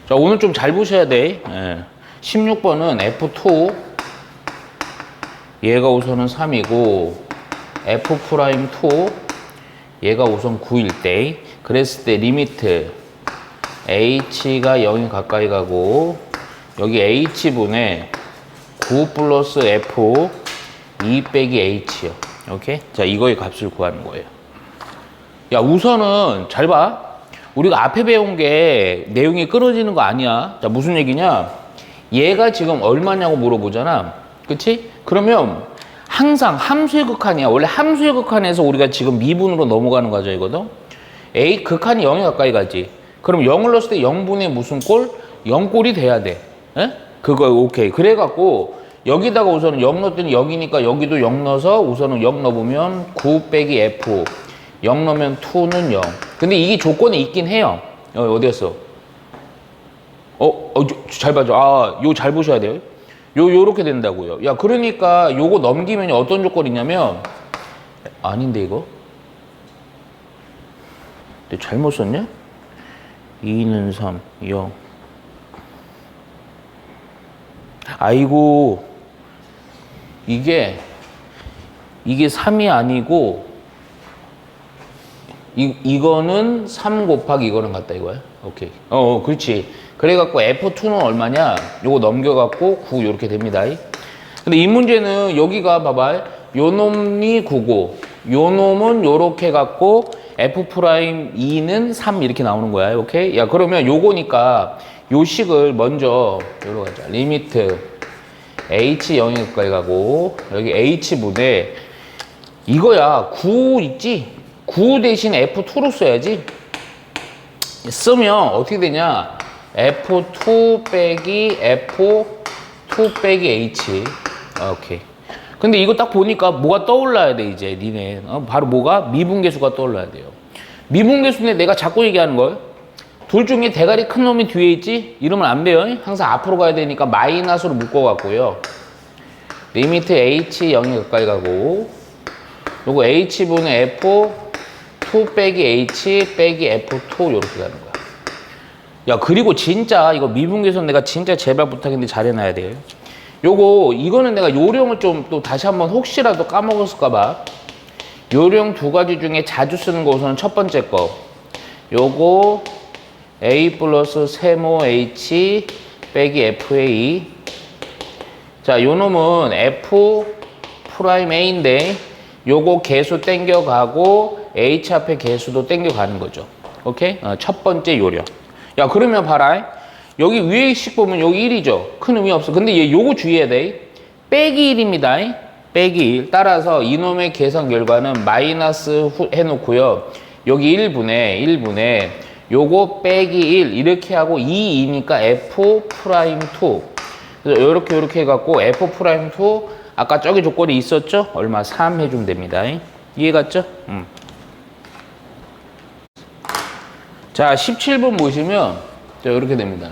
자, 오늘 좀 잘 보셔야 돼. 예. 16번은 F2. 얘가 우선은 3이고, F'2. 얘가 우선 9일 때. 그랬을 때 리미트 H가 0이 가까이 가고, 여기 H분의 9 플러스 F 2 빼기 H요. 오케이? 자, 이거의 값을 구하는 거예요. 야, 우선은 잘 봐. 우리가 앞에 배운 게 내용이 끊어지는 거 아니야. 자, 무슨 얘기냐? 얘가 지금 얼마냐고 물어보잖아. 그치? 그러면 항상 함수의 극한이야. 원래 함수의 극한에서 우리가 지금 미분으로 넘어가는 과정이거든. A 극한이 0에 가까이 가지. 그럼 0을 넣었을 때 0분의 무슨 꼴? 0꼴이 돼야 돼. 에? 그거 오케이. 그래갖고 여기다가 우선은 0 넣었더니 0이니까 여기도 0 넣어서 우선은 0 넣어보면 9 빼기 F 0 넣으면 2는 0. 근데 이게 조건이 있긴 해요. 어디였어? 잘 봐줘. 아, 요 잘 보셔야 돼요. 요렇게 된다고요. 야, 그러니까 요거 넘기면 어떤 조건이 있냐면, 아닌데, 이거? 잘못 썼냐? 2는 3, 0. 아이고, 이게 3이 아니고, 이거는 3 곱하기 이거는 같다 이거야. 오케이. 그렇지. 그래갖고 F2는 얼마냐? 요거 넘겨갖고 9 요렇게 됩니다. 근데 이 문제는 여기가 봐봐. 요 놈이 9고, 요 놈은 요렇게 갖고 F'2는 3 이렇게 나오는 거야. 오케이? 야, 그러면 요거니까 요 식을 먼저 요로 가자. 리미트 H 0이 가까이 가고, 여기 H분의 이거야. 9 있지? 9 대신 F2로 써야지. 쓰면 어떻게 되냐? F2 빼기 F2 빼기 H. 오케이. 근데 이거 딱 보니까 뭐가 떠올라야 돼, 이제, 니네. 바로 뭐가? 미분계수가 떠올라야 돼요. 미분계수인데 내가 자꾸 얘기하는 걸. 둘 중에 대가리 큰 놈이 뒤에 있지? 이러면 안 돼요. 항상 앞으로 가야 되니까 마이너스로 묶어갖고요. 리미트 H 0이 가까이 가고, 요거 H분의 F2 빼기 H 빼기 F2 요렇게 가는 거야. 야, 그리고 진짜 이거 미분계수 내가 진짜 제발 부탁인데 잘 해놔야 돼요. 이거는 내가 요령을 좀 또 다시 한번 혹시라도 까먹었을까봐. 요령 두 가지 중에 자주 쓰는 거 우선은 첫 번째 거. 요거 A 플러스 세모 H 빼기 FA. 자, 요 놈은 F 프라임 A인데 요거 개수 땡겨가고 H 앞에 개수도 땡겨가는 거죠. 오케이? 첫 번째 요령. 야, 그러면 봐라. 여기 위에 식 보면 여기 1이죠. 큰 의미 없어. 근데 얘 요거 주의해야 돼. 빼기 1입니다. 빼기 1. 따라서 이놈의 계산 결과는 마이너스 해놓고요. 여기 1분의 요거 빼기 1 이렇게 하고 2이니까 F 프라임 2. 그래서 요렇게 해갖고 F 프라임 2 아까 저기 조건이 있었죠? 얼마? 3 해주면 됩니다. 이해 갔죠? 자, 17번 보시면 자, 이렇게 됩니다.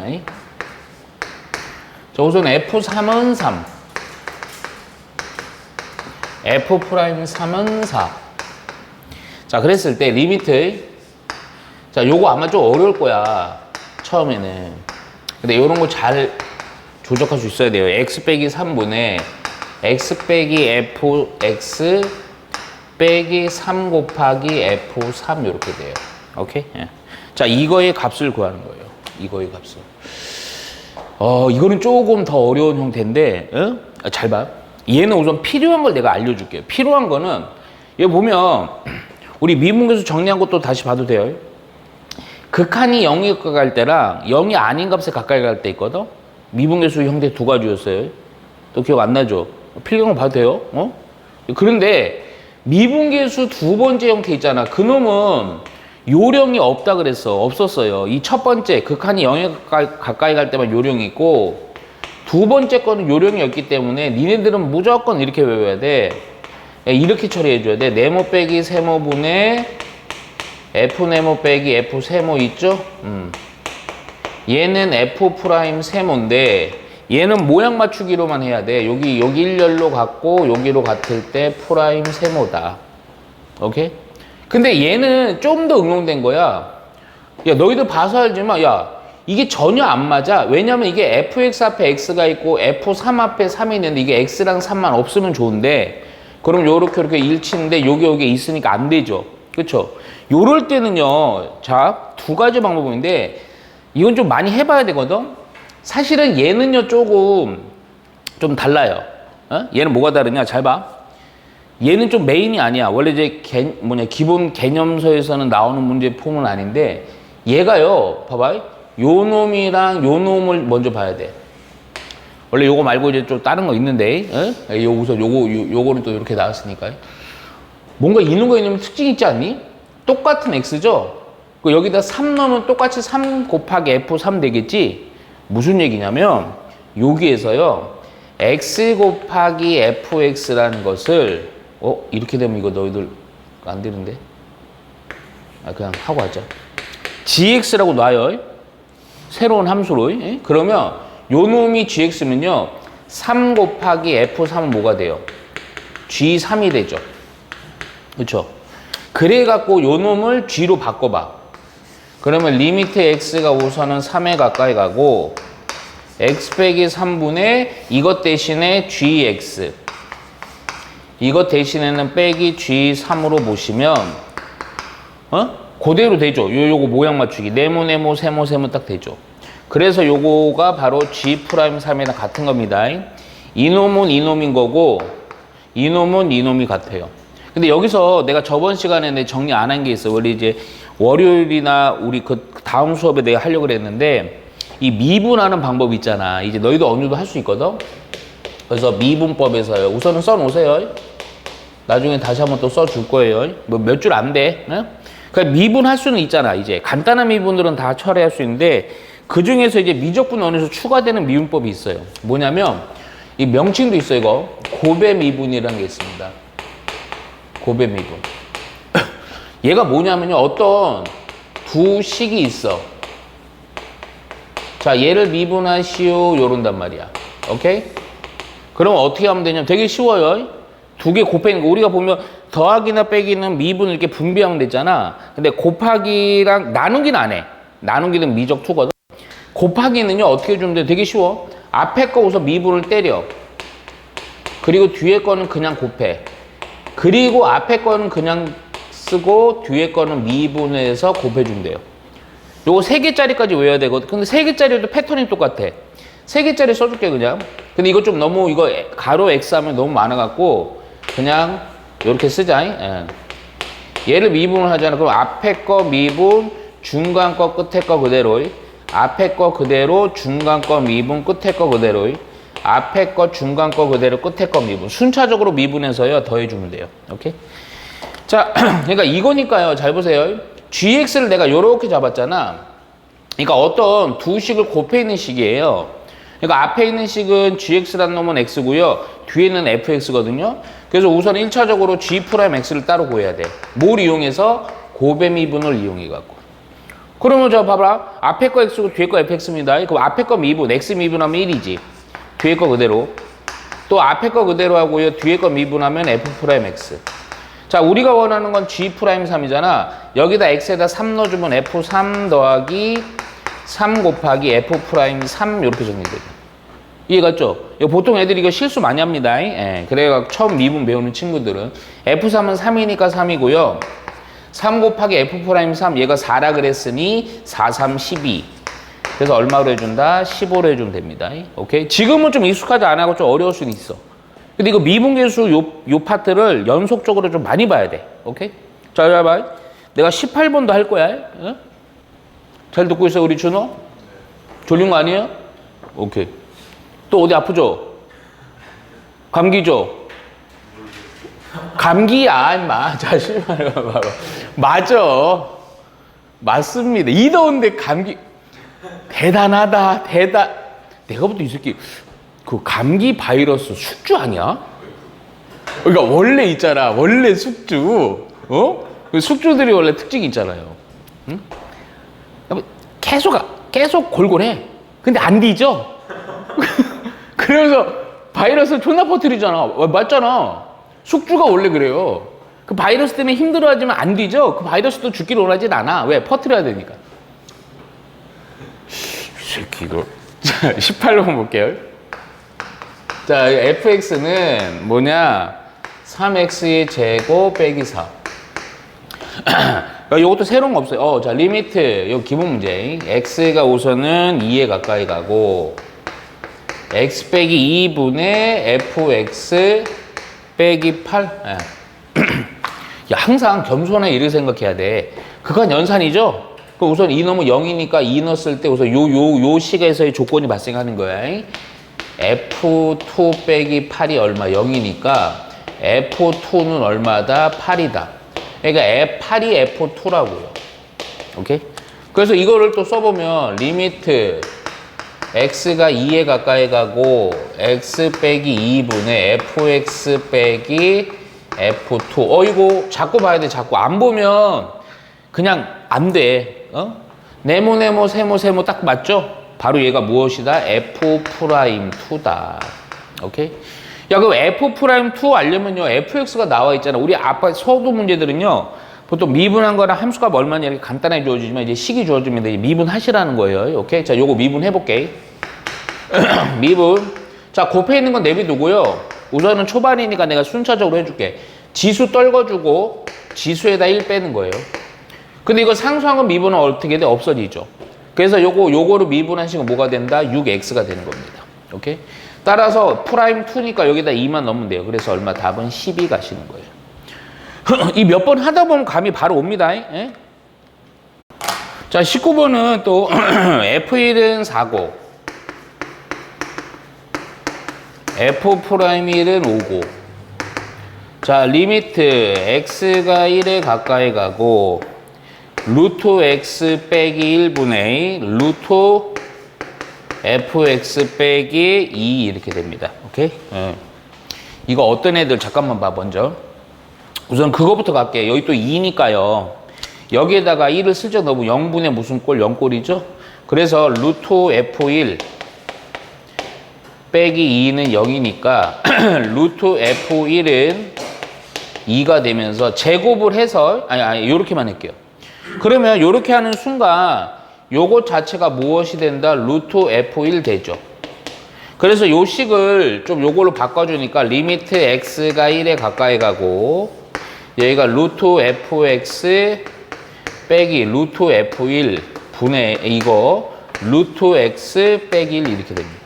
자, 우선 F3은 3. F 프라임 3은 4. 자, 그랬을 때 리미트. 자, 요거 아마 좀 어려울 거야. 처음에는. 근데 요런 거 잘 조작할 수 있어야 돼요. X 빼기 3분의 X 빼기 Fx 빼기 3 곱하기 F3 이렇게 돼요. 오케이? 예. 자, 이거의 값을 구하는 거예요. 이거의 값을. 이거는 조금 더 어려운 형태인데, 잘 봐. 얘는 우선 필요한 걸 내가 알려줄게요. 필요한 거는, 여기 보면, 우리 미분계수 정리한 것도 다시 봐도 돼요. 극한이 0이 가까이 갈 때랑 0이 아닌 값에 가까이 갈 때 있거든? 미분계수 형태 두 가지였어요. 또 기억 안 나죠? 필요한 거 봐도 돼요. 그런데, 미분계수 두 번째 형태 있잖아. 그놈은, 요령이 없다 그랬어. 없었어요. 이 첫 번째 극한이 0에 가까이 갈 때만 요령이 있고, 두 번째 거는 요령이 없기 때문에 니네들은 무조건 이렇게 외워야 돼. 이렇게 처리해 줘야 돼. 네모 빼기 세모분의 F 네모 빼기 F 세모 있죠? 얘는 F 프라임 세모인데 얘는 모양 맞추기로만 해야 돼. 여기 일렬로 같고 여기로 같을 때 프라임 세모다. 오케이? 근데 얘는 좀 더 응용된 거야. 야, 너희들 봐서 알지만, 야, 이게 전혀 안 맞아. 왜냐면 이게 fx 앞에 x가 있고 f3 앞에 3이 있는데 이게 x랑 3만 없으면 좋은데 그럼 요렇게 이렇게 일치인데 여기 있으니까 안 되죠. 그쵸? 요럴 때는요. 자, 두 가지 방법인데 이건 좀 많이 해봐야 되거든. 사실은 얘는요 조금 좀 달라요. 어? 얘는 뭐가 다르냐? 잘 봐. 얘는 좀 메인이 아니야. 원래 이제 기본 개념서에서는 나오는 문제 폼은 아닌데 얘가요. 봐봐. 요 놈이랑 요 놈을 먼저 봐야 돼. 원래 요거 말고 이제 좀 다른 거 있는데, 요 우선 요거는 또 이렇게 나왔으니까. 뭔가 있는 거 있는 특징 있지 않니? 똑같은 x죠? 여기다 3 넣으면 똑같이 3 곱하기 f3 되겠지? 무슨 얘기냐면, 여기에서요, x 곱하기 fx라는 것을, 이렇게 되면 이거 너희들 안 되는데? 그냥 하고 하자. gx라고 놔요. 새로운 함수로. 그러면 요 놈이 gx면요. 3 곱하기 f3은 뭐가 돼요? g3이 되죠. 그렇죠? 그래갖고 요 놈을 g로 바꿔봐. 그러면 리미트 x가 우선은 3에 가까이 가고 x 빼기 3분의 이것 대신에 gx 이것 대신에는 빼기 g3으로 보시면 그대로 되죠. 요거 모양 맞추기. 네모, 세모 딱 되죠. 그래서 요거가 바로 G'3이랑 같은 겁니다. 이놈은 이놈인 거고, 이놈은 이놈이 같아요. 근데 여기서 내가 저번 시간에 정리 안 한 게 있어. 우리 이제 월요일이나 우리 그 다음 수업에 내가 하려고 그랬는데, 이 미분하는 방법 있잖아. 이제 너희도 어느 정도 할 수 있거든? 그래서 미분법에서요. 우선은 써 놓으세요. 나중에 다시 한번 또 써 줄 거예요. 뭐 몇 줄 안 돼. 그러니까 미분할 수는 있잖아. 이제 간단한 미분들은 다 처리할 수 있는데 그 중에서 이제 미적분 원에서 추가되는 미분법이 있어요. 뭐냐면 이 명칭도 있어요. 이거 고배 미분이라는 게 있습니다. 고배 미분. 얘가 뭐냐면요. 어떤 두 식이 있어. 자, 얘를 미분하시오. 요런단 말이야. 오케이? 그럼 어떻게 하면 되냐면 되게 쉬워요. 두 개 곱해는 거. 우리가 보면 더하기나 빼기는 미분을 이렇게 분비하면 되잖아. 근데 곱하기랑 나누기는 안 해. 나누기는 미적 투거든. 곱하기는요, 어떻게 주면 돼? 되게 쉬워. 앞에 거 우선 미분을 때려. 그리고 뒤에 거는 그냥 곱해. 그리고 앞에 거는 그냥 쓰고 뒤에 거는 미분해서 곱해주면 돼요. 요거 3개짜리까지 외워야 되거든. 근데 3개짜리도 패턴이 똑같아. 3개짜리 써줄게, 그냥. 근데 이거 좀 너무, 이거 가로 X 하면 너무 많아갖고, 그냥, 요렇게 쓰자. 얘를 미분을 하잖아. 그럼 앞에 거 미분, 중간 거 끝에 거 그대로. 앞에 거 그대로, 중간 거 미분, 끝에 거 그대로. 앞에 거, 중간 거 그대로, 끝에 거 미분. 순차적으로 미분해서요, 더해주면 돼요. 오케이? 자, 그러니까 이거니까요. 잘 보세요. gx를 내가 요렇게 잡았잖아. 그러니까 어떤 두 식을 곱해 있는 식이에요. 그러니까 앞에 있는 식은 gx라는 놈은 x고요. 뒤에는 fx거든요. 그래서 우선 1차적으로 g'x를 따로 구해야 돼. 뭘 이용해서? 고배 미분을 이용해갖고. 그러면 저 봐봐. 앞에 거 x고 뒤에 거 fx입니다. 그럼 앞에 거 미분, x 미분하면 1이지. 뒤에 거 그대로. 또 앞에 거 그대로 하고요. 뒤에 거 미분하면 f'x. 자, 우리가 원하는 건 g'3이잖아. 여기다 x에다 3 넣어주면 f3 더하기 3 곱하기 f'3 이렇게 정리돼요. 이해갔죠? 이거 보통 애들이 이거 실수 많이 합니다. 그래가 처음 미분 배우는 친구들은 f3은 3이니까 3이고요. 3 곱하기 f'3 얘가 4라 그랬으니 4, 3, 12. 그래서 얼마로 해준다? 15로 해주면 됩니다. 오케이? 지금은 좀 익숙하지 안 하고 좀 어려울 수는 있어. 근데 이거 미분계수 요 파트를 연속적으로 좀 많이 봐야 돼. 오케이? 자, 잘 봐. 내가 18번도 할 거야. 잘 듣고 있어, 우리 준호? 졸린 거 아니에요? 오케이. 또 어디 아프죠? 감기죠? 감기야, 임마. 자, 실망을 봐봐. 맞아. 맞습니다. 이 더운데 감기. 대단하다. 내가 볼 때 이 새끼, 그 감기 바이러스 숙주 아니야? 그러니까 원래 있잖아. 원래 숙주. 그 숙주들이 원래 특징이 있잖아요. 응? 계속 골골해. 근데 안 뒤져. 그래서 바이러스 존나 퍼뜨리잖아. 맞잖아. 숙주가 원래 그래요. 그 바이러스 때문에 힘들어하지만 안 뒤져. 그 바이러스도 죽기를 원하진 않아. 왜? 퍼뜨려야 되니까. 새끼 이거. 자, 18번 볼게요. 자, fx는 뭐냐? 3x의 제곱 빼기 4. 이것도 새로운 거 없어요. 자, 리미트. 이거 기본 문제. x가 우선은 2에 가까이 가고 x 빼기 2분의 fx 빼기 8. 야, 항상 겸손하게 이렇게 생각해야 돼. 극한 연산이죠? 그럼 우선 2 넣으면 0이니까 2 넣었을 때 우선 요 식에서의 조건이 발생하는 거야. F2 빼기 8이 얼마? 0이니까 F2는 얼마다? 8이다. 그러니까 F8이 F2라고요. 오케이? 그래서 이거를 또 써보면 리미트 x가 2에 가까이 가고 x 빼기 2분의 fx 빼기 f2. 이거 자꾸 봐야 돼. 자꾸 안 보면 그냥 안 돼. 네모 세모 딱 맞죠? 바로 얘가 무엇이다? f'2다. 오케이? 야, 그럼 f'2 알려면요, fx가 나와 있잖아. 우리 아빠 서도 문제들은요, 보통 미분한 거랑 함수값 얼마냐 이렇게 간단하게 주어지지만 이제 식이 주어지면 이제 미분하시라는 거예요. 오케이? 자, 요거 미분해볼게. 미분. 자, 곱해 있는 건 내비두고요. 우선은 초반이니까 내가 순차적으로 해줄게. 지수 떨궈주고 지수에다 1 빼는 거예요. 근데 이거 상수한 건 미분은 어떻게 돼? 없어지죠. 그래서 요거를 미분하시면 뭐가 된다? 6x가 되는 겁니다. 오케이? 따라서 프라임 2니까 여기다 2만 넣으면 돼요. 그래서 얼마? 답은 12 가시는 거예요. 이 몇 번 하다 보면 감이 바로 옵니다. 예? 자, 19번은 또 f1은 4고 f'1은 5고 자, 리미트 x가 1에 가까이 가고 루트 x 빼기 1분의 루트 fx 빼기 2 이렇게 됩니다. 오케이? 이거 어떤 애들 잠깐만 봐 먼저. 우선 그거부터 갈게. 여기 또 2니까요. 여기에다가 1을 슬쩍 넣으면 0분의 무슨 꼴? 0꼴이죠? 그래서 루트 f1 빼기 2는 0이니까 루트 f1은 2가 되면서 제곱을 해서 아니 요렇게만 할게요. 그러면 요렇게 하는 순간 요것 자체가 무엇이 된다? 루트 f1 되죠. 그래서 요 식을 좀 요걸로 바꿔주니까 리미트 x가 1에 가까이 가고 여기가 루트 fx 빼기 루트 f1 분의 이거 루트 x 빼기 1 이렇게 됩니다.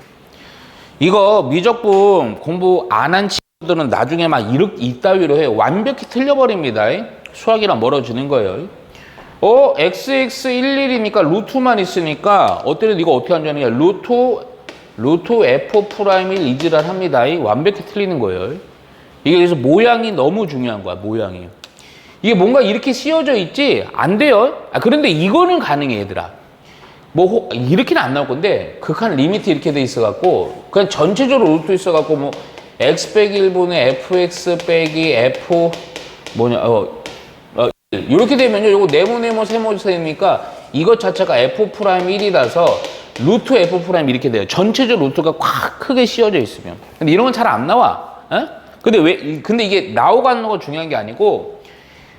이거 미적분 공부 안 한 친구들은 나중에 막 이따위로 해요. 완벽히 틀려버립니다. 수학이랑 멀어지는 거예요. xx11이니까 루트만 있으니까 어때는 이거 어떻게 한다는 루트 f'1 이지랄 합니다. 완벽히 틀리는 거예요. 이게 그래서 모양이 너무 중요한 거야. 모양이. 이게 뭔가 이렇게 씌워져 있지 안 돼요. 그런데 이거는 가능해 얘들아. 뭐 이렇게는 안 나올 건데 극한 리미트 이렇게 돼 있어갖고 그냥 전체적으로 루트 있어갖고 뭐 x 빼기 1분의 fx 빼기 f 이렇게 되면요 요거 네모 세모니까 이것 자체가 f'1이라서 루트 f' 이렇게 돼요. 전체적으로 루트가 꽉 크게 씌워져 있으면. 근데 이런 건 잘 안 나와. 근데 이게 나오고 안 나오고 중요한 게 아니고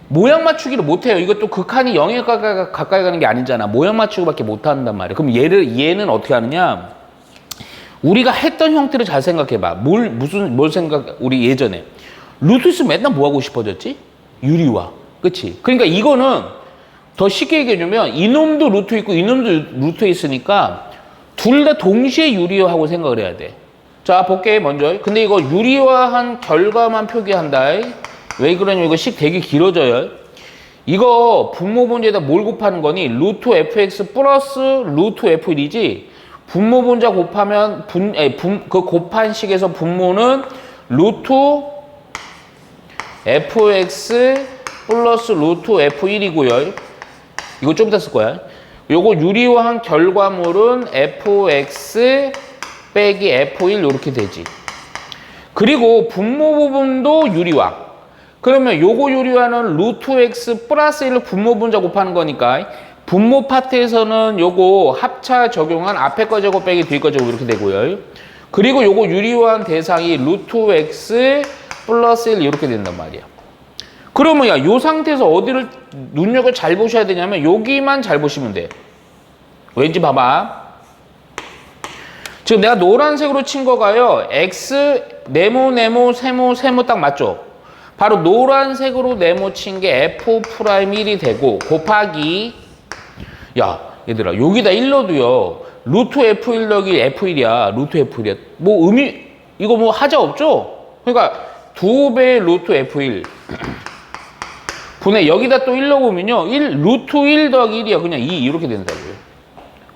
모양 맞추기를 못해요. 이것도 극한이 0에 가까이 가는 게 아니잖아. 모양 맞추기밖에 못한단 말이야. 그럼 얘는 어떻게 하느냐? 우리가 했던 형태를 잘 생각해봐. 뭘 우리 예전에. 루트 있으면 맨날 뭐 하고 싶어졌지? 유리화. 그치? 그러니까 이거는 더 쉽게 얘기해주면 이놈도 루트 있고 이놈도 루트 있으니까 둘 다 동시에 유리화하고 생각을 해야 돼. 자, 볼게, 먼저. 근데 이거 유리화한 결과만 표기한다. 왜 그러냐면 이거 식 되게 길어져요. 이거 분모분자에다 뭘 곱하는 거니? 루트 fx 플러스 루트 f1이지 분모분자 곱하면 그 곱한 식에서 분모는 루트 fx 플러스 루트 f1이고요. 이거 좀 이따 쓸 거야. 요거 유리화한 결과물은 fx 빼기 f1 이렇게 되지. 그리고 분모 부분도 유리화. 그러면 요거 유리화는 루트 x 플러스 1을 분모 분자 곱하는 거니까 분모 파트에서는 요거 합차 적용한 앞에 거 제곱 빼기 뒤 거 제곱 이렇게 되고요. 그리고 요거 유리화한 대상이 루트 x 플러스 1 이렇게 된단 말이야. 그러면 요 상태에서 어디를 눈여겨 잘 보셔야 되냐면 여기만 잘 보시면 돼. 왠지 봐봐. 지금 내가 노란색으로 친 거가요. X, 네모, 세모 딱 맞죠? 바로 노란색으로 네모 친 게 F'1이 되고, 곱하기, 야, 얘들아, 여기다 1 넣어도요. 루트 F1 넣기 F1이야. 루트 F1이야. 뭐 이거 뭐 하자 없죠? 그러니까 2배 루트 F1. 분의 여기다 또 1 넣으면요. 루트 1 더하기 1이야. 그냥 2 이렇게 된다고요.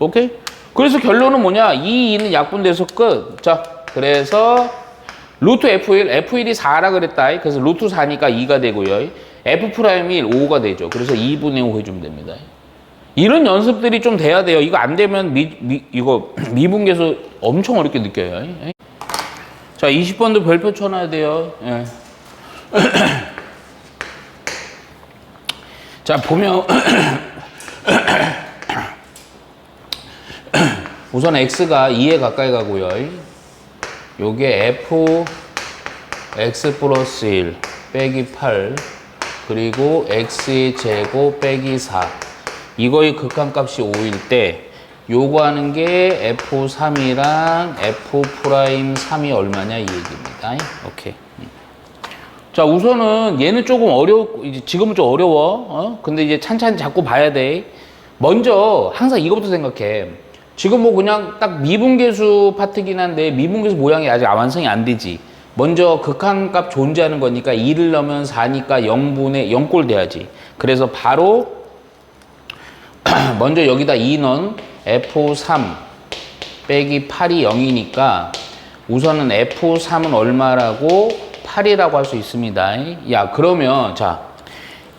오케이? 그래서 결론은 뭐냐? 2는 약분돼서 끝. 자, 그래서 루트 F1, F1이 4라 그랬다. 그래서 루트 4니까 2가 되고요. F'1, 5가 되죠. 그래서 2분의 5 해주면 됩니다. 이런 연습들이 좀 돼야 돼요. 이거 안 되면 이거 미분계수 엄청 어렵게 느껴요. 자, 20번도 별표 쳐놔야 돼요. 예. 자, 보면 우선 x가 2에 가까이 가고요. 요게 f x 플러스 1 빼기 8 그리고 x의 제곱 빼기 4 이거의 극한값이 5일 때 요거 하는 게 f3이랑 f'3이 얼마냐 이 얘기입니다. 오케이. 자, 우선은 얘는 조금 이제 지금은 좀 어려워. 근데 이제 찬찬히 자꾸 봐야 돼. 먼저 항상 이거부터 생각해. 지금 뭐 그냥 딱 미분계수 파트긴 한데 미분계수 모양이 아직 완성이 안 되지. 먼저 극한값 존재하는 거니까 2를 넣으면 4니까 0분의 0꼴 돼야지. 그래서 바로 먼저 여기다 2 넣은 F3 빼기 8이 0이니까 우선은 F3은 얼마라고 8이라고 할 수 있습니다. 야, 그러면 자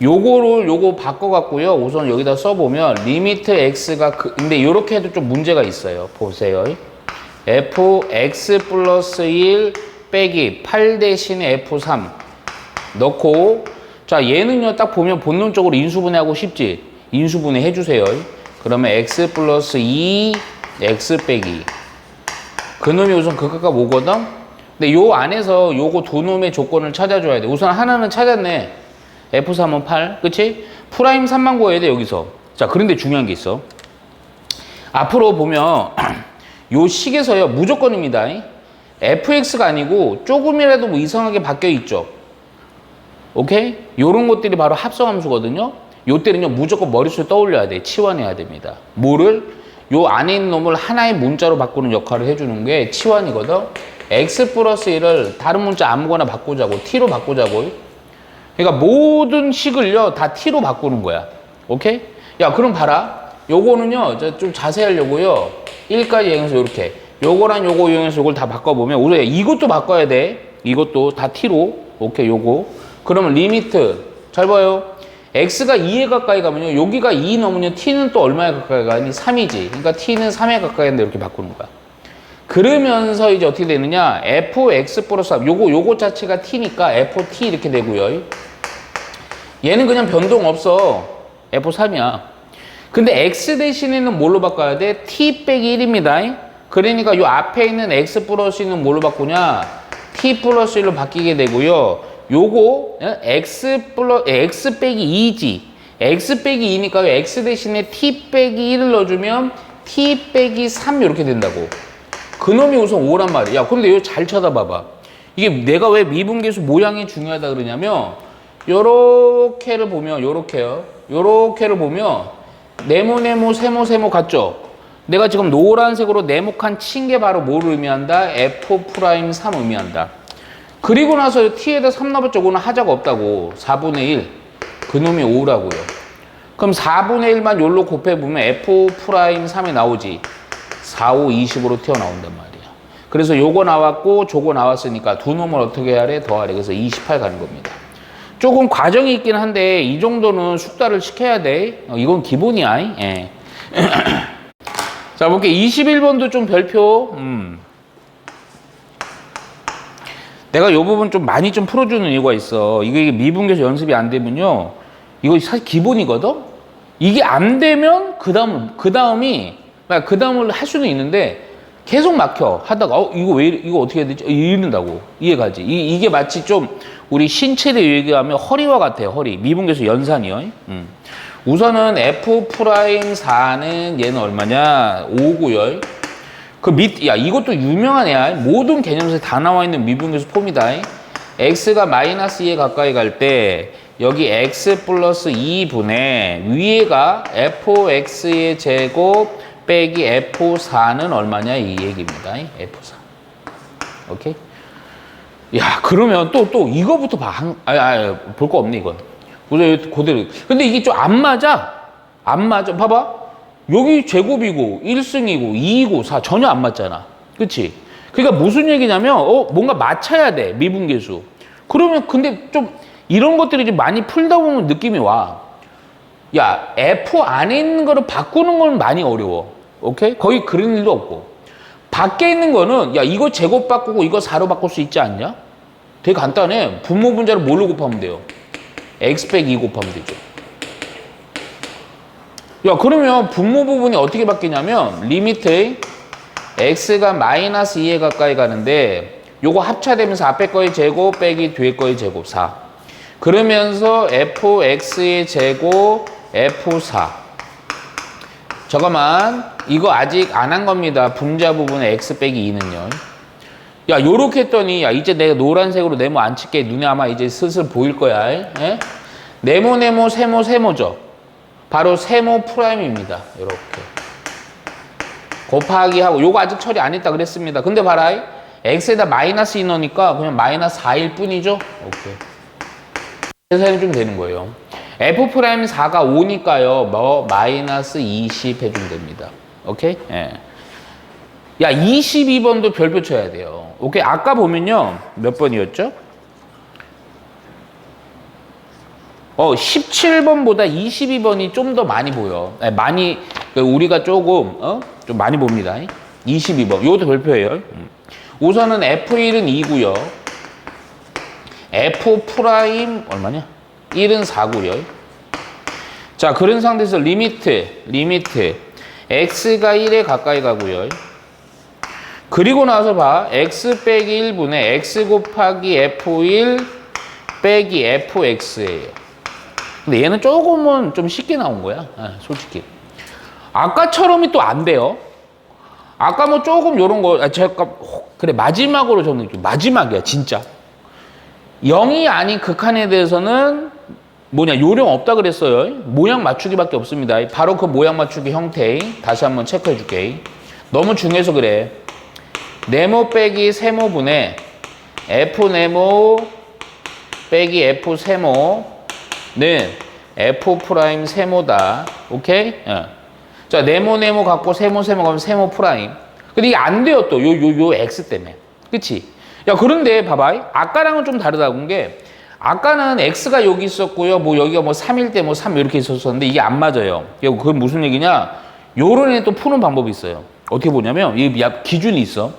요거 바꿔갖고요. 우선 여기다 써보면 리미트 x가 근데 이렇게 해도 좀 문제가 있어요. 보세요. fx 플러스 1 빼기 8 대신에 f3 넣고 자 얘는요 딱 보면 본능적으로 인수분해하고 싶지. 인수분해 해주세요. 그러면 x 플러스 2 x 빼기 그놈이 우선 극값 오거든. 근데 요 안에서 요거 두 놈의 조건을 찾아줘야 돼. 우선 하나는 찾았네. F3은 8, 그치? 프라임 3만 구해야 돼, 여기서. 자, 그런데 중요한 게 있어. 앞으로 보면, 요 식에서요, 무조건입니다. fx가 아니고, 조금이라도 뭐 이상하게 바뀌어 있죠. 오케이? 요런 것들이 바로 합성함수거든요. 요 때는요, 무조건 머릿속에 떠올려야 돼. 치환해야 됩니다. 뭐를? 요 안에 있는 놈을 하나의 문자로 바꾸는 역할을 해주는 게 치환이거든. x 플러스 1을 다른 문자 아무거나 바꾸자고, t로 바꾸자고. 그러니까 모든 식을요 다 t로 바꾸는 거야. 오케이? 야, 그럼 봐라. 요거는요 좀 자세히 하려고요 1까지 이용해서 이렇게 요거랑 요거 이용해서 요걸 다 바꿔보면 우선 이것도 바꿔야 돼. 이것도 다 t로. 오케이, 요거. 그러면 리미트 잘 봐요. x가 2에 가까이 가면요 여기가 2 넘으면 t는 또 얼마에 가까이 가니? 3이지. 그러니까 t는 3에 가까이 하는데 이렇게 바꾸는 거야. 그러면서 이제 어떻게 되느냐? fx 플러스 3. 요거 자체가 t니까 ft 이렇게 되고요. 얘는 그냥 변동 없어. f3이야. 근데 x 대신에는 뭘로 바꿔야 돼? t 빼기 1입니다. 그러니까 요 앞에 있는 x 플러스는 뭘로 바꾸냐? t 플러스 1로 바뀌게 되고요. 요거 x 빼기 2지. x 빼기 2니까 x 대신에 t 빼기 1을 넣어주면 t 빼기 3 이렇게 된다고. 그놈이 우선 5란 말이야. 그런데 이거 잘 쳐다봐봐. 이게 내가 왜 미분계수 모양이 중요하다 그러냐면 요렇게를 보면 요렇게요. 요렇게를 보면 네모 세모 같죠? 내가 지금 노란색으로 네모칸 친 게 바로 뭐를 의미한다? F'3 의미한다. 그리고 나서 t에다 3 넣어봤자 이거는 하자가 없다고. 4분의 1. 그놈이 5라고요. 그럼 4분의 1만 요로 곱해보면 F'3이 나오지. 4, 5, 20으로 튀어나온단 말이야. 그래서 요거 나왔고 저거 나왔으니까 두 놈을 어떻게 하래? 더하래. 그래서 28 가는 겁니다. 조금 과정이 있긴 한데 이 정도는 숙달을 시켜야 돼. 이건 기본이야. 예. 자, 볼게. 21번도 좀 별표. 내가 요 부분 좀 많이 좀 풀어주는 이유가 있어. 이게 미분계수 연습이 안 되면요. 이거 사실 기본이거든? 이게 안 되면 그 다음을 할 수는 있는데 계속 막혀. 하다가 이거 어떻게 해야 되지? 이런다고. 이해가지? 이게 마치 좀 우리 신체를 얘기하면 허리와 같아요. 허리. 미분계수 연산이요. 우선은 F'4는 얘는 얼마냐? 5고요. 야, 이것도 유명한 애야. 모든 개념에서 다 나와 있는 미분계수 폼이다. x가 마이너스 2에 가까이 갈 때, 여기 x 플러스 2분의 위에가 fx의 제곱 빼기 f4는 얼마냐? 이 얘기입니다. f4. 오케이? 야, 그러면 또 이거부터 봐. 볼 거 없네, 이건. 그대로. 근데 이게 좀 안 맞아. 안 맞아. 봐봐. 여기 제곱이고 1승이고 2이고 4 전혀 안 맞잖아. 그치? 그러니까 무슨 얘기냐면 뭔가 맞춰야 돼. 미분계수. 그러면 근데 좀 이런 것들이 좀 많이 풀다 보면 느낌이 와. 야, F 안에 있는 거를 바꾸는 건 많이 어려워. 오케이? 거의 그런 일도 없고. 밖에 있는 거는 야, 이거 제곱 바꾸고 이거 4로 바꿀 수 있지 않냐? 되게 간단해. 분모 분자를 뭘로 곱하면 돼요? x 빼기 2 곱하면 되죠. 야, 그러면 분모 부분이 어떻게 바뀌냐면 리미트 x가 마이너스 2에 가까이 가는데 요거 합차되면서 앞에 거의 제곱 빼기 뒤에 거의 제곱 4. 그러면서 fx의 제곱 f4. 잠깐만, 이거 아직 안 한 겁니다. 분자 부분의 x 빼기 2는요. 야, 요렇게 했더니 야, 이제 내가 노란색으로 네모 안 칠게. 눈에 아마 이제 슬슬 보일 거야. 에? 네모 세모죠. 바로 세모 프라임입니다. 이렇게 곱하기 하고 요거 아직 처리 안 했다 그랬습니다. 근데 봐라, x에다 마이너스 2 넣으니까 그냥 마이너스 4일 뿐이죠. 오케이. 그래서 해주면 되는 거예요. f 프라임 4가 5니까요. 뭐 마이너스 20 해주면 됩니다. 오케이? 예. 야, 22번도 별표 쳐야 돼요. 오케이. 아까 보면요. 몇 번이었죠? 17번보다 22번이 좀 더 많이 보여. 많이, 우리가 조금, 좀 많이 봅니다. 22번. 이것도 별표예요. 우선은 F1은 2고요. F 프라임, 얼마냐? 1은 4고요. 자, 그런 상태에서 리미트. X가 1에 가까이 가고요. 그리고 나서 봐. X 빼기 1분의 X 곱하기 F1 빼기 FX예요. 근데 얘는 조금은 좀 쉽게 나온 거야. 솔직히. 아까처럼이 또 안 돼요. 아까 뭐 조금 요런 거, 제가, 그래, 마지막으로 저는 마지막이야, 진짜. 0이 아닌 극한에 대해서는 뭐냐, 요령 없다 그랬어요. 모양 맞추기밖에 없습니다. 바로 그 모양 맞추기 형태. 다시 한번 체크해 줄게. 너무 중요해서 그래. 네모 빼기 세모분의 F 네모 빼기 F 세모 는 F 프라임 세모다. 오케이? 자, 네모 갖고 세모 가면 세모 프라임. 근데 이게 안 돼요, 또. 요 X 때문에. 그치? 야, 그런데 봐봐. 아까랑은 좀 다르다는 게, 아까는 X가 여기 있었고요. 뭐 여기가 뭐 3일 때 뭐 3 이렇게 있었었는데 이게 안 맞아요. 그건 무슨 얘기냐? 요런 애 또 푸는 방법이 있어요. 어떻게 보냐면, 이 기준이 있어.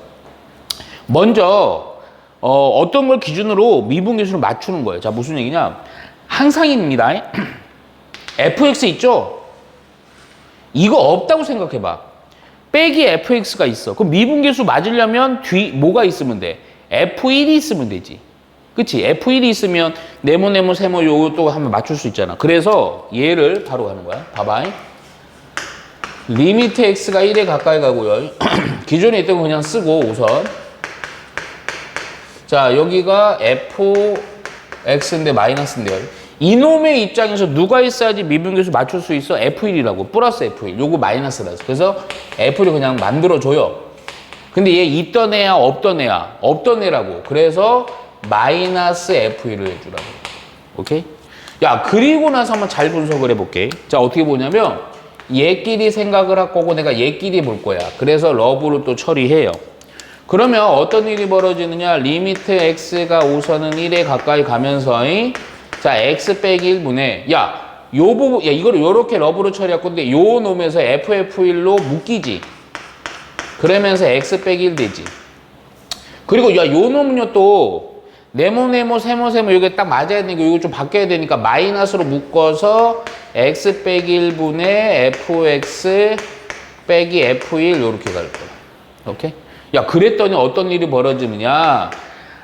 먼저, 어떤 걸 기준으로 미분계수를 맞추는 거예요. 자, 무슨 얘기냐? 항상입니다. fx 있죠? 이거 없다고 생각해봐. 빼기 fx가 있어. 그럼 미분계수 맞으려면 뭐가 있으면 돼? f1이 있으면 되지. 그치? f1이 있으면 네모 세모 요것도 한번 맞출 수 있잖아. 그래서 얘를 바로 하는 거야. 봐봐. 리미트 x가 1에 가까이 가고요. 기존에 있던 거 그냥 쓰고 우선. 자, 여기가 fx인데 마이너스인데요. 이놈의 입장에서 누가 있어야지 미분계수 맞출 수 있어? F1이라고. 플러스 F1. 요거 마이너스라서. 그래서 F를 그냥 만들어줘요. 근데 얘 있던 애야, 없던 애야? 없던 애라고. 그래서 마이너스 F1을 해주라고. 오케이? 야, 그리고 나서 한번 잘 분석을 해볼게. 자, 어떻게 보냐면 얘끼리 생각을 할 거고 내가 얘끼리 볼 거야. 그래서 러브를 또 처리해요. 그러면 어떤 일이 벌어지느냐? 리미트 x가 우선은 1에 가까이 가면서 자, x 빼기 1분의 야, 요 부분, 야, 이거를 요렇게 러브로 처리할 건데 요 놈에서 ff1로 묶이지. 그러면서 x 빼기 1 되지. 그리고 야, 요 놈은요 또 네모 세모 이게 딱 맞아야 되니까 이거 좀 바뀌어야 되니까 마이너스로 묶어서 x 빼기 1분의 fx 빼기 f1 요렇게 갈 거야. 오케이? 야, 그랬더니 어떤 일이 벌어지느냐?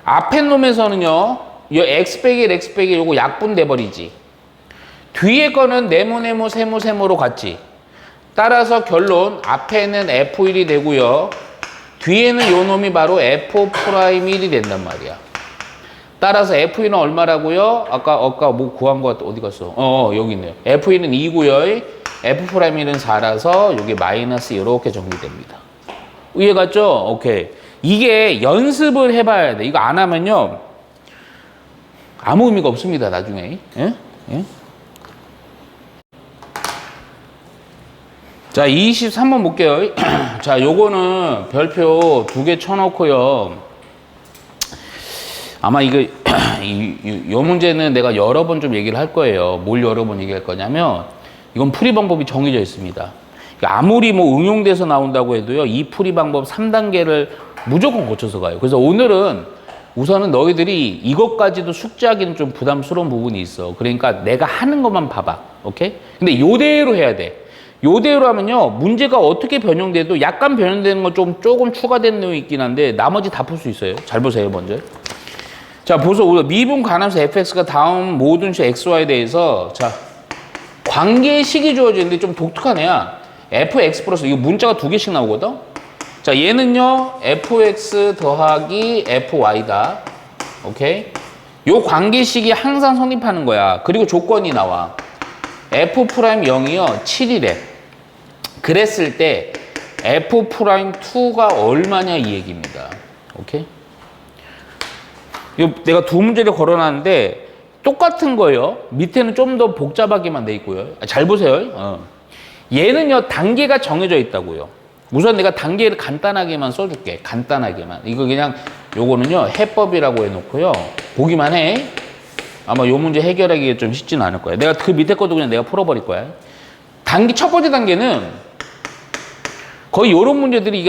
앞에 놈에서는요, 이 x 빼기 1, x 빼기 1 요거 약분돼 버리지. 뒤에 거는 네모 세모로 갔지. 따라서 결론 앞에는 f1이 되고요. 뒤에는 요 놈이 바로 F'1이 된단 말이야. 따라서 F2는 얼마라고요? 아까 뭐 구한 거 어디 갔어? 여기 있네요. F2는 2고요. F'1은 4라서 여기 마이너스 이렇게 정리됩니다. 이해 갔죠? 오케이. 이게 연습을 해봐야 돼. 이거 안 하면요. 아무 의미가 없습니다. 나중에. 예? 예? 자, 23번 볼게요. 자, 요거는 별표 2개 쳐놓고요. 아마 이거, 요 문제는 내가 여러 번 좀 얘기를 할 거예요. 뭘 여러 번 얘기할 거냐면, 이건 풀이 방법이 정해져 있습니다. 아무리 뭐 응용돼서 나온다고 해도요, 이 풀이 방법 3단계를 무조건 거쳐서 가요. 그래서 오늘은 우선은 너희들이 이것까지도 숙제하기는 좀 부담스러운 부분이 있어. 그러니까 내가 하는 것만 봐봐. 오케이? 근데 요대로 해야 돼. 요대로 하면요, 문제가 어떻게 변형돼도 약간 변형되는 건 조금 추가된 내용이 있긴 한데, 나머지 다 풀 수 있어요. 잘 보세요, 먼저. 자, 보소. 미분 가함수 fx가 다음 모든 수 xy에 대해서, 자, 관계식이 주어지는데 좀 독특한 애야. fx 플러스, 이거 문자가 2개씩 나오거든? 자, 얘는요, fx 더하기 fy다. 오케이? 요 관계식이 항상 성립하는 거야. 그리고 조건이 나와. f'0이요, 7이래. 그랬을 때, f'2가 얼마냐 이 얘기입니다. 오케이? 이거 내가 두 문제를 걸어놨는데, 똑같은 거예요. 밑에는 좀 더 복잡하게만 돼 있고요. 잘 보세요. 얘는요, 단계가 정해져 있다고요. 우선 내가 단계를 간단하게만 써줄게. 간단하게만. 이거 그냥 요거는요, 해법이라고 해놓고요. 보기만 해. 아마 요 문제 해결하기가 좀 쉽지는 않을 거야. 내가 그 밑에 것도 그냥 내가 풀어버릴 거야. 첫 번째 단계는 거의 요런 문제들이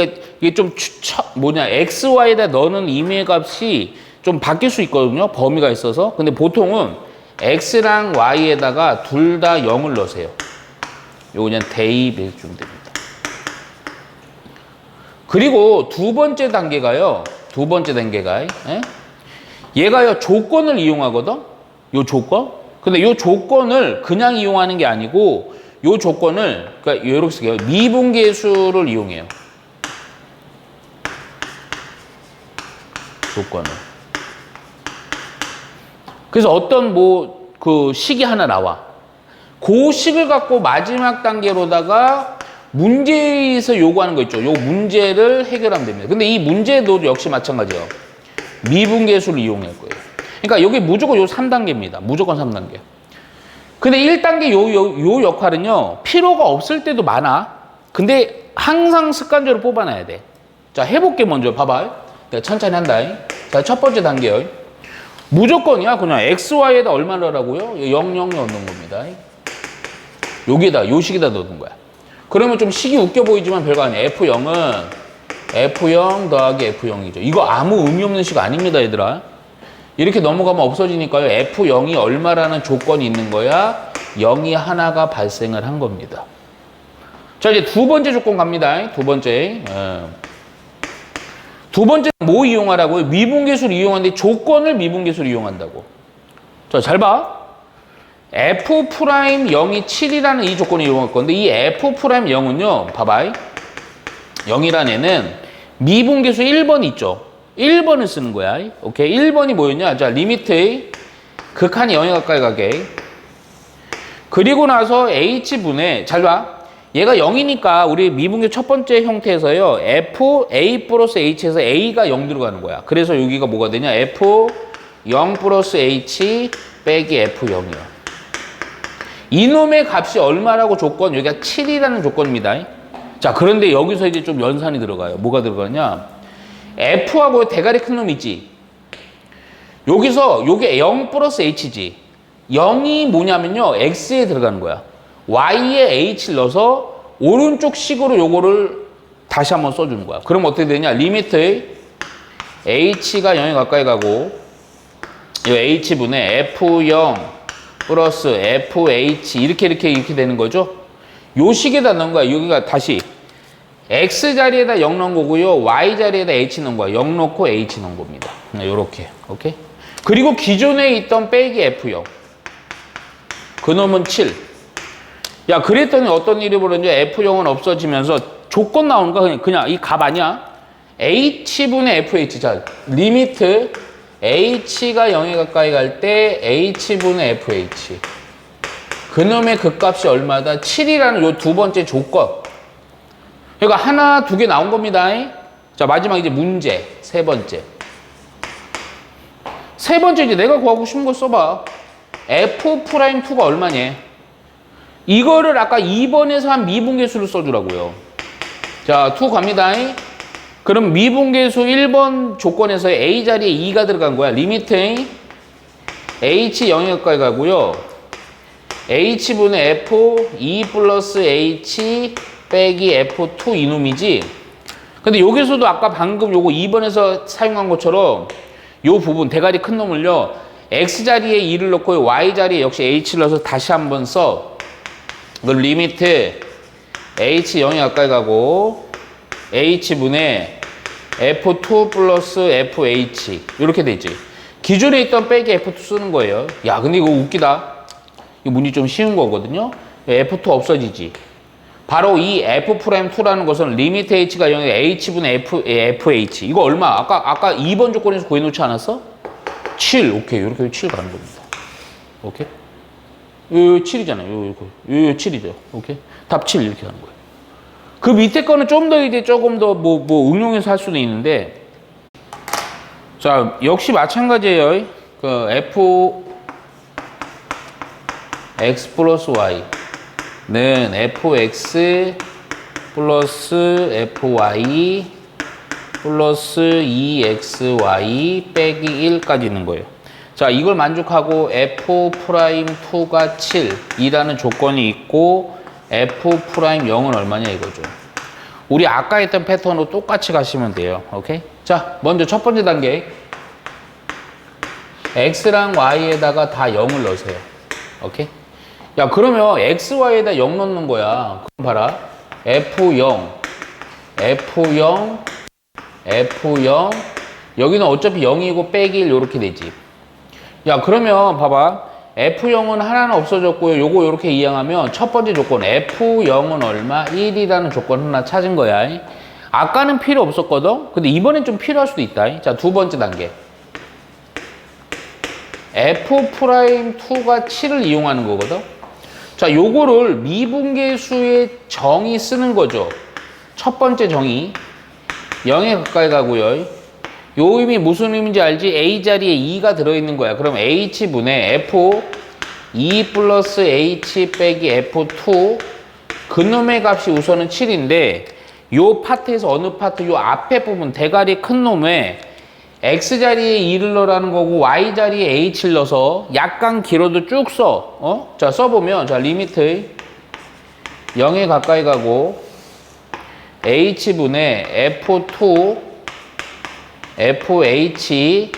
이게 좀 x, y에다 넣는 임의값이 좀 바뀔 수 있거든요. 범위가 있어서. 근데 보통은 x랑 y에다가 둘 다 0을 넣으세요. 요거 그냥 대입해 주면 됩니다. 그리고 두 번째 단계가요. 얘가요, 조건을 이용하거든? 요 조건? 근데 요 조건을 그냥 이용하는 게 아니고, 요 조건을, 그러니까 요렇게 쓸게요. 미분계수를 이용해요. 조건을. 그래서 어떤 그 식이 하나 나와. 그 식을 갖고 마지막 단계로다가 문제에서 요구하는 거 있죠. 요 문제를 해결하면 됩니다. 근데 이 문제도 역시 마찬가지예요. 미분계수를 이용할 거예요. 그러니까 여기 무조건 요 3단계입니다. 무조건 3단계. 근데 1단계 요 역할은요, 필요가 없을 때도 많아. 근데 항상 습관적으로 뽑아놔야 돼. 자, 해볼게 먼저. 봐봐. 내가 천천히 한다. 자, 첫 번째 단계요. 무조건이야. 그냥 XY에다 얼마 넣으라고요? 0, 0 넣는 겁니다. 여기에다, 요 식에다 넣는 거야. 그러면 좀 식이 웃겨 보이지만 별거 아니야. F0은 F0 더하기 F0이죠. 이거 아무 의미 없는 식 아닙니다, 얘들아. 이렇게 넘어가면 없어지니까요. F0이 얼마라는 조건이 있는 거야. 0이 하나가 발생을 한 겁니다. 자, 이제 두 번째 조건 갑니다. 두 번째. 두 번째는 뭐 이용하라고요? 미분계수를 이용하는데 조건을 미분계수를 이용한다고. 자, 잘 봐. F'0이 7이라는 이 조건을 이용할 건데, 이 F'0은요, 봐봐. 0이라는 애는 미분계수 1번 있죠? 1번을 쓰는 거야. 오케이. 1번이 뭐였냐? 자, 리미트 극한이 0에 가까이 가게. 그리고 나서 H분의, 잘 봐. 얘가 0이니까 우리 미분계 첫 번째 형태에서요, F, A 플러스 H에서 A가 0 들어가는 거야. 그래서 여기가 뭐가 되냐? F0 플러스 H 빼기 F0이요. 이놈의 값이 얼마라고 조건, 여기가 7이라는 조건입니다. 자, 그런데 여기서 이제 좀 연산이 들어가요. 뭐가 들어가냐? F하고 대가리 큰 놈 있지? 여기서 요게 0 플러스 H지. 0이 뭐냐면요, X에 들어가는 거야. Y에 H를 넣어서 오른쪽 식으로 요거를 다시 한번 써주는 거야. 그럼 어떻게 되냐? 리미트 H가 0에 가까이 가고, 이 H분의 F0 플러스 FH 이렇게 되는 거죠. 요 식에다 넣은 거야. 여기가 다시 X 자리에다 0 넣은 거고요. Y 자리에다 H 넣은 거야. 0 넣고 H 넣은 겁니다. 요렇게. 오케이? 그리고 기존에 있던 빼기 F0. 그놈은 7. 야, 그랬더니 어떤 일이 벌어졌냐? F0은 없어지면서 조건 나오는 거야. 그냥 이 값 아니야? h분의 fh. 자, 리미트 h가 0에 가까이 갈 때 h분의 fh. 그놈의 극값이 얼마다? 7이라는 요 두 번째 조건. 그러니까 하나, 두 개 나온 겁니다. 자, 마지막 이제 문제. 세 번째. 세 번째 이제 내가 구하고 싶은 거 써봐. f'2가 얼마냐? 이거를 아까 2번에서 한 미분계수를 써주라고요. 자, 2 갑니다. 그럼 미분계수 1번 조건에서 A 자리에 2가 들어간 거야. 리미트 H 0에 가까이 가고요. H분의 F 2 플러스 H 빼기 F2 이놈이지. 근데 여기서도 아까 방금 요거 2번에서 사용한 것처럼 요 부분 대가리 큰 놈을요. X 자리에 2를 넣고 Y 자리에 역시 H를 넣어서 다시 한번 써. 그 리미트 H 0에 가까이 가고 H분의 F2 플러스 FH 이렇게 되지. 기존에 있던 빼기 F2 쓰는 거예요. 야, 근데 이거 웃기다. 이 문제 좀 쉬운 거거든요. F2 없어지지. 바로 이 F'2라는 것은 리미트 H가 0에 H분의 FH. 이거 얼마? 아까 2번 조건에서 구해놓지 않았어? 7. 오케이. 이렇게 7 가는 겁니다. 오케이? 요 7이잖아요. 요 7이죠. 오케이? 답 7 이렇게 가는 거예요. 그 밑에 거는 좀 더 이제 조금 더 뭐 응용해서 할 수는 있는데. 자, 역시 마찬가지예요. 그 X 플러스 Y는 fx 플러스 fy플러스 2xy 빼기 1까지 있는 거예요. 자, 이걸 만족하고 f'2가 7이라는 조건이 있고 f'0은 얼마냐 이거죠. 우리 아까 했던 패턴으로 똑같이 가시면 돼요. 오케이? 자, 먼저 첫 번째 단계. x랑 y에다가 다 0을 넣으세요. 오케이? 야, 그러면 x, y에다 0 넣는 거야. 그럼 봐라. f0, f0, f0. 여기는 어차피 0이고 빼기 1 이렇게 되지. 야, 그러면 봐봐. F0은 하나는 없어졌고요. 요거 이렇게 이항하면 첫 번째 조건 F0은 얼마? 1이라는 조건 하나 찾은 거야. 아까는 필요 없었거든? 근데 이번엔 좀 필요할 수도 있다. 자, 두 번째 단계. F'2가 7을 이용하는 거거든? 자, 요거를 미분계수의 정의 쓰는 거죠. 첫 번째 정의. 0에 가까이 가고요. 요 의미 무슨 의미인지 알지? A 자리에 2가 들어있는 거야. 그럼 H분의 F 2 플러스 H 빼기 F2 그놈의 값이 우선은 7인데 요 파트에서 어느 파트? 요 앞에 부분 대가리 큰 놈에 X 자리에 2를 넣으라는 거고 Y 자리에 H를 넣어서 약간 길어도 쭉 써. 자, 써보면 자, 리미트 0에 가까이 가고 H분의 F2 FH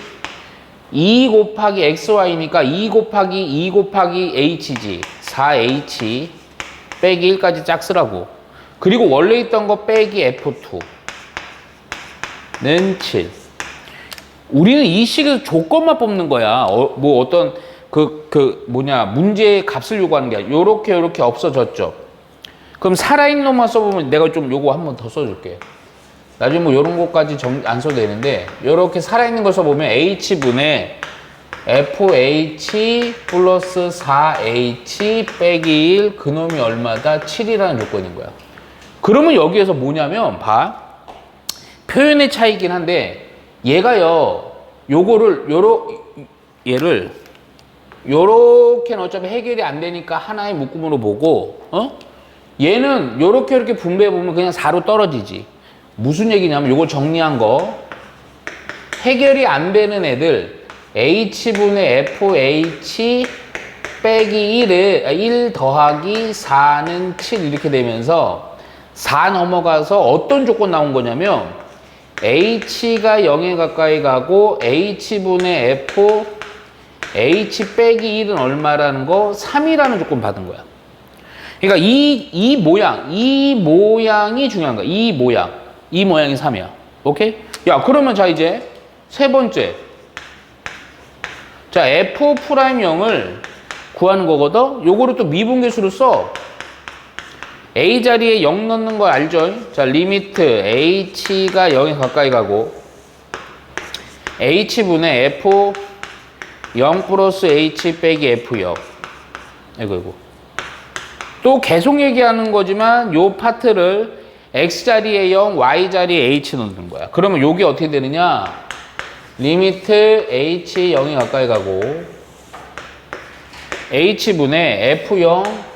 2 곱하기 XY니까 2 곱하기 H지. 4H 빼기 1까지 짝 쓰라고. 그리고 원래 있던 거 빼기 F2는 7. 우리는 이 식에서 조건만 뽑는 거야. 뭐 어떤 문제의 값을 요구하는 게 아니라 요렇게 없어졌죠. 그럼 살아있는 놈만 써보면 내가 좀 요거 한 번 더 써줄게. 나중에 뭐 요런 것까지 안 써도 되는데 요렇게 살아있는 걸 써보면 H분의 FH 플러스 4H 빼기 1 그놈이 얼마다? 7이라는 조건인 거야. 그러면 여기에서 뭐냐면 봐. 표현의 차이긴 한데 얘가요. 얘를 요렇게는 어차피 해결이 안 되니까 하나의 묶음으로 보고 얘는 요렇게 분배해 보면 그냥 4로 떨어지지. 무슨 얘기냐면 요걸 정리한 거 해결이 안 되는 애들 H분의 FH 빼기 1 더하기 4는 7 이렇게 되면서 4 넘어가서 어떤 조건 나온 거냐면 H가 0에 가까이 가고 H분의 F H 빼기 1은 얼마라는 거? 3이라는 조건 받은 거야. 그러니까 이 모양이 중요한 거야. 이 모양이 3이야. 오케이? 야, 그러면 자, 이제 세 번째. 자, F'0을 구하는 거거든? 요거를 또 미분계수로 써. A 자리에 0 넣는 거 알죠? 자, 리미트 h가 0에 가까이 가고 h분의 f 0 플러스 h 빼기 f 0. 이거. 또 계속 얘기하는 거지만 요 파트를 x 자리에 0, y 자리에 h 넣는 거야. 그러면 요게 어떻게 되느냐? 리미트 h 0이 가까이 가고 h분의 f0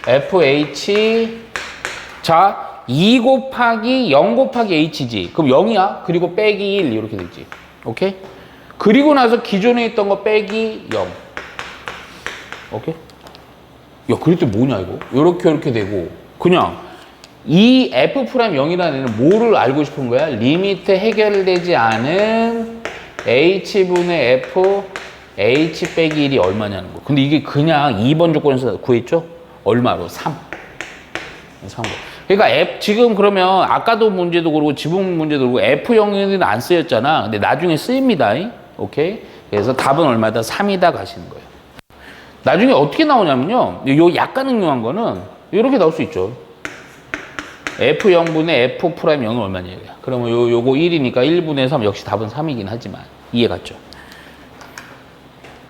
fh 자 2 곱하기 0 곱하기 h지. 그럼 0이야. 그리고 빼기 1 이렇게 되지. 오케이? 그리고 나서 기존에 있던 거 빼기 0. 오케이? 야, 그랬더니 뭐냐 이거? 요렇게 되고 그냥 이 f'0이라는 애는 뭐를 알고 싶은 거야? 리미트 해결되지 않은 h분의 f h 빼기 1이 얼마냐는 거. 근데 이게 그냥 2번 조건에서 구했죠? 얼마로? 3. 3. 그러니까 지금 그러면 아까도 문제도 그렇고 지금 문제도 그렇고 f0에는 안 쓰였잖아. 근데 나중에 쓰입니다. 오케이? 그래서 답은 얼마다? 3이다 가시는 거예요. 나중에 어떻게 나오냐면요. 요 약간 응용한 거는 이렇게 나올 수 있죠. f0분의 f'0은 얼마냐. 그러면 요거 1이니까 1분의 3 역시 답은 3이긴 하지만 이해 갔죠?